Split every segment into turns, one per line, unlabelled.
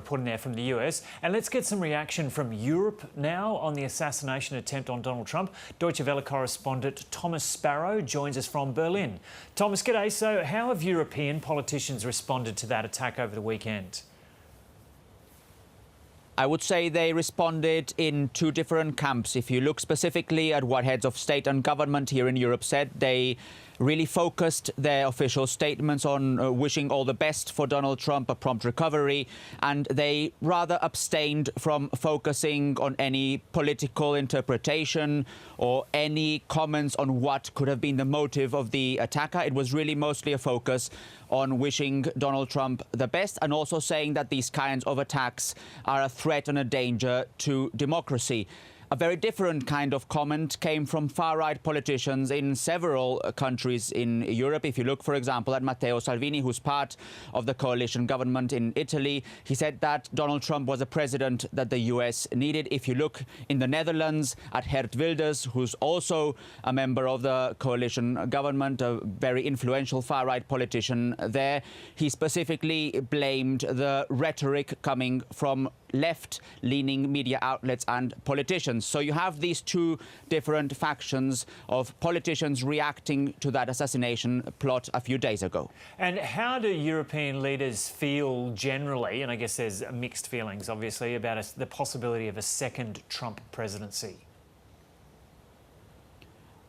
reporting there from the US. And let's get some reaction from Europe now on the assassination attempt on Donald Trump. Deutsche Welle correspondent Thomas Sparrow joins us from Berlin. Thomas, g'day. So how have European politicians responded to that attack over the weekend?
I would say they responded in two different camps. If you look specifically at what heads of state and government here in Europe said, they really focused their official statements on wishing all the best for Donald Trump, a prompt recovery, and they rather abstained from focusing on any political interpretation or any comments on what could have been the motive of the attacker. It was really mostly a focus on wishing Donald Trump the best and also saying that these kinds of attacks are a threat and a danger to democracy. A very different kind of comment came from far-right politicians in several countries in Europe. If you look, for example, at Matteo Salvini, who's part of the coalition government in Italy, he said that Donald Trump was a president that the US needed. If you look in the Netherlands at Geert Wilders, who's also a member of the coalition government, a very influential far-right politician there, he specifically blamed the rhetoric coming from left-leaning media outlets and politicians. So you have these two different factions of politicians reacting to that assassination plot a few days ago.
And how do European leaders feel generally, and I guess there's mixed feelings obviously, about the possibility of a second Trump presidency?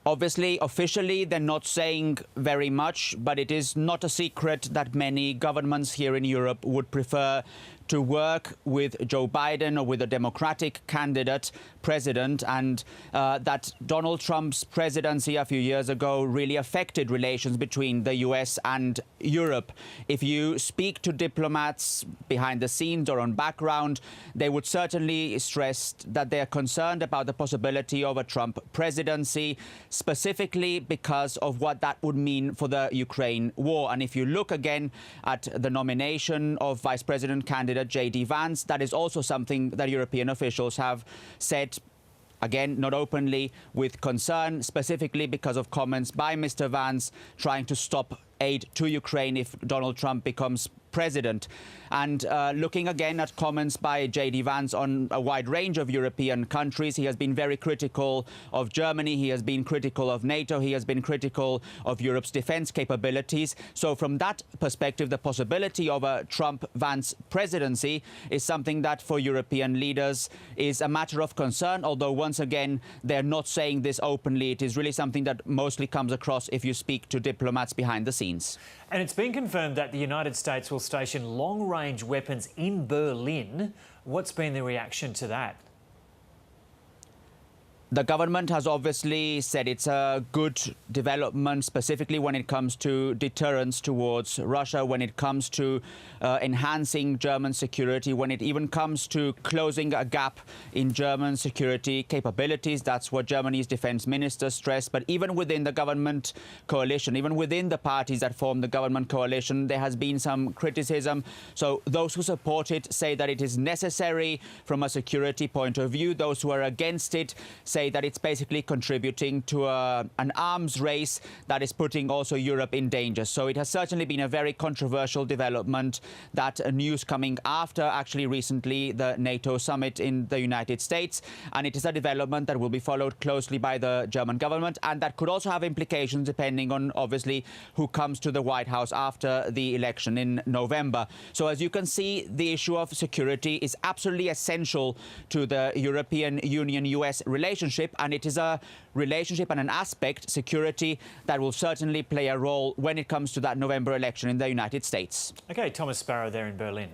Obviously, officially, they're not saying very much, but it is not a secret that many governments here in Europe would prefer to work with Joe Biden or with a Democratic candidate president, and that Donald Trump's presidency a few years ago really affected relations between the US and Europe. If you speak to diplomats behind the scenes or on background, they would certainly stress that they are concerned about the possibility of a Trump presidency, specifically because of what that would mean for the Ukraine war. And if you look again at the nomination of Vice President candidate J.D. Vance, that is also something that European officials have said, again, not openly, with concern, specifically because of comments by Mr. Vance trying to stop aid to Ukraine if Donald Trump becomes president. And looking again at comments by J.D. Vance on a wide range of European countries, he has been very critical of Germany, he has been critical of NATO, he has been critical of Europe's defense capabilities. So from that perspective, the possibility of a Trump-Vance presidency is something that for European leaders is a matter of concern, although once again, they're not saying this openly. It is really something that mostly comes across if you speak to diplomats behind the scenes.
And it's been confirmed that the United States will station long-range weapons in Berlin. What's been the reaction to that?
The government has obviously said it's a good development, specifically when it comes to deterrence towards Russia, when it comes to enhancing German security, when it even comes to closing a gap in German security capabilities. That's what Germany's defense minister stressed. But even within the government coalition, even within the parties that form the government coalition, there has been some criticism. So those who support it say that it is necessary from a security point of view. Those who are against it say that it's basically contributing to an arms race that is putting also Europe in danger. So it has certainly been a very controversial development, that news coming after actually recently the NATO summit in the United States. And it is a development that will be followed closely by the German government, and that could also have implications depending on obviously who comes to the White House after the election in November. So as you can see, the issue of security is absolutely essential to the European Union-US relationship. And it is a relationship and an aspect, security, that will certainly play a role when it comes to that November election in the United States.
OK, Thomas Sparrow there in Berlin.